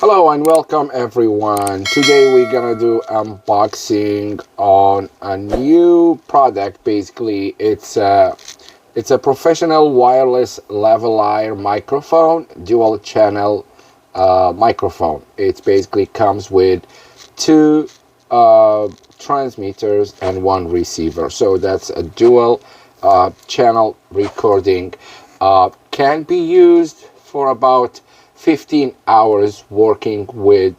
Hello and welcome everyone. Today we're gonna do unboxing on a new product. Basically, it's a professional wireless lavalier microphone, dual channel microphone. It basically comes with two transmitters and one receiver. So that's a dual channel recording. Can be used for about 15 hours working with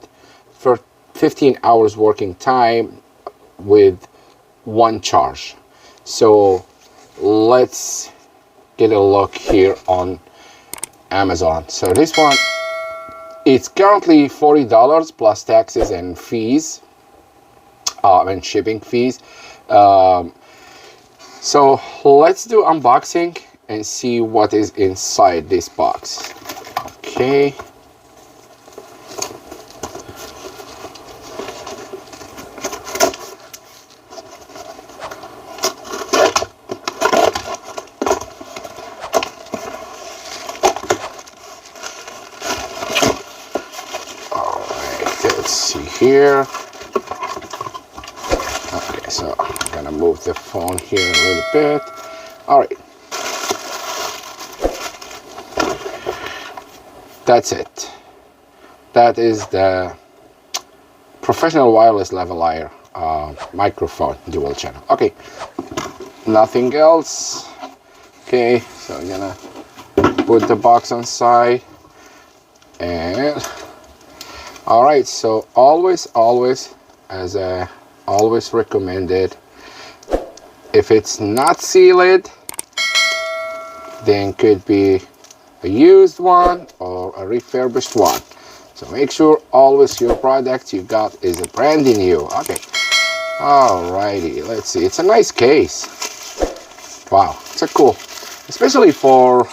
for 15 hours working time with one charge. So let's get a look here on Amazon. So this one, it's currently $40 plus taxes and fees and shipping fees. So let's do unboxing and see what is inside this box. Okay. All right, let's see here. Okay, so I'm gonna move the phone here a little bit. All right. That's it. That is the professional wireless lavalier microphone dual channel. Okay, nothing else. Okay, so I'm gonna put the box on side. And all right, so always as I always recommended, if it's not sealed, then could be a used one or a refurbished one. So make sure always your product you got is a brand new. Okay, alrighty, let's see. It's a nice case. Wow, it's a cool, especially for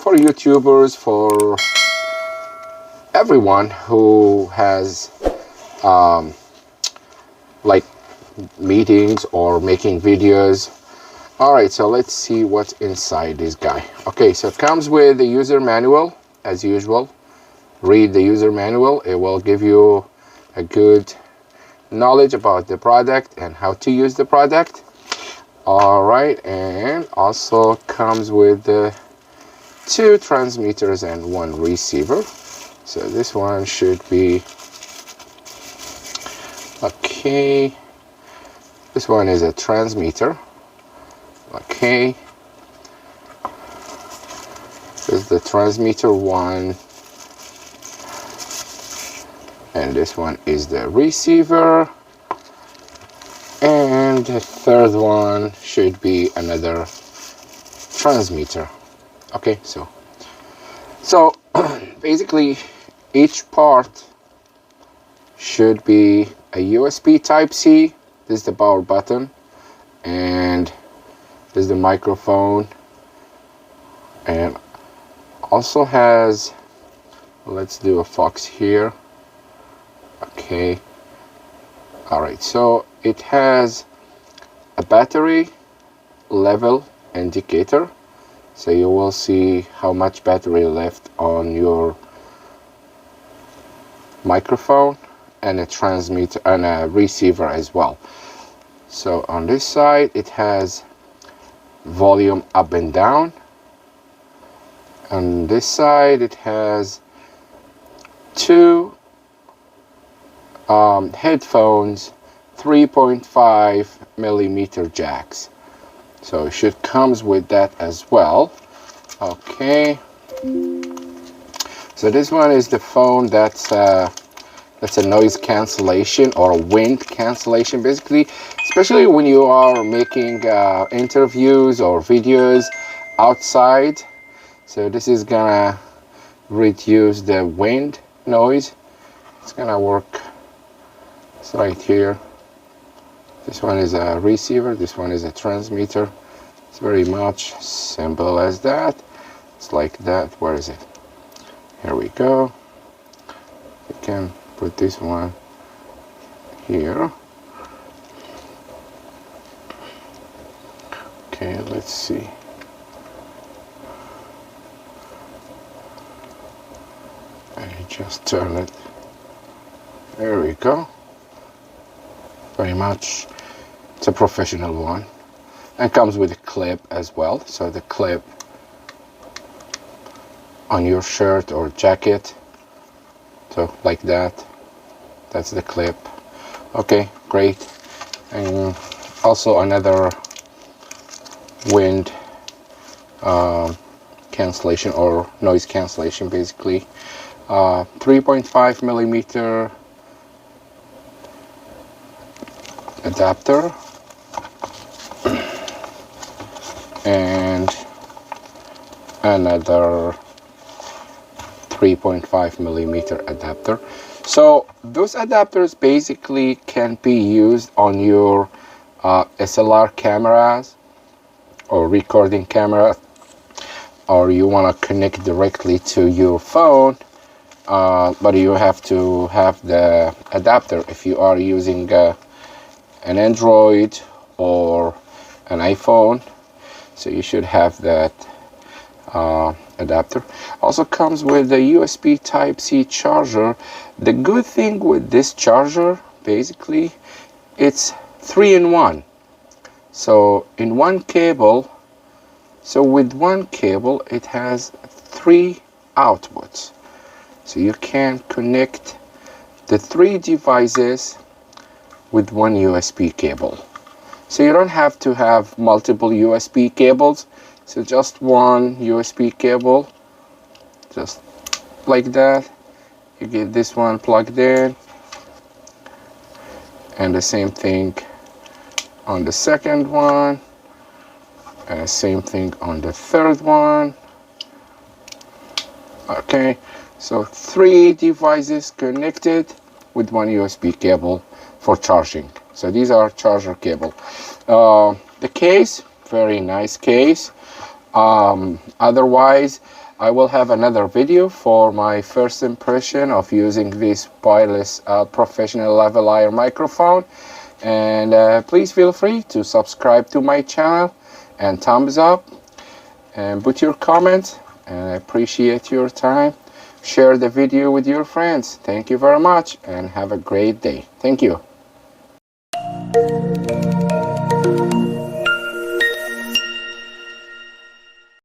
YouTubers, for everyone who has like meetings or making videos. All right, so let's see what's inside this guy. Okay, so it comes with the user manual as usual. Read the user manual. It will give you a good knowledge about the product and how to use the product. All right, and also comes with the two transmitters and one receiver. So this one should be okay. This one is a transmitter. Okay, this is the transmitter one, and this one is the receiver, and the third one should be another transmitter. Okay, so basically each part should be a USB type C. This is the power button, and this is the microphone, and also has, let's do a Fox here. Okay, all right, so it has a battery level indicator, so you will see how much battery left on your microphone, and a transmitter and a receiver as well. So on this side it has volume up and down. On this side it has two headphones 3.5 millimeter jacks, so it should comes with that as well. Okay, so this one is the phone that's a noise cancellation or a wind cancellation, basically, especially when you are making interviews or videos outside. So this is gonna reduce the wind noise. It's gonna work. It's right here. This one is a receiver, this one is a transmitter. It's very much simple as that. It's like that. Where is it? Here we go. You can put this one here. Okay, let's see. Just turn it. There we go. Very much. It's a professional one. And comes with a clip as well. So the clip on your shirt or jacket. So like that. That's the clip. Okay, great. And also another wind cancellation or noise cancellation, basically. 3.5 millimeter adapter and another 3.5 millimeter adapter. So those adapters basically can be used on your SLR cameras or recording camera, or you want to connect directly to your phone, but you have to have the adapter if you are using an Android or an iPhone. So you should have that adapter. Also comes with a USB Type-C charger. The good thing with this charger, basically, it's 3-in-1. So in one cable, so with one cable it has 3 outputs. So you can connect the 3 devices with one USB cable. So you don't have to have multiple USB cables. So just one USB cable, just like that. You get this one plugged in, and the same thing on the second one, and the same thing on the third one. Okay, so 3 devices connected with one USB cable for charging. So these are charger cable. The case, very nice case. Otherwise, I will have another video for my first impression of using this wireless professional lavalier microphone. And please feel free to subscribe to my channel and thumbs up and put your comments, and I appreciate your time. Share the video with your friends. Thank you very much and have a great day. Thank you.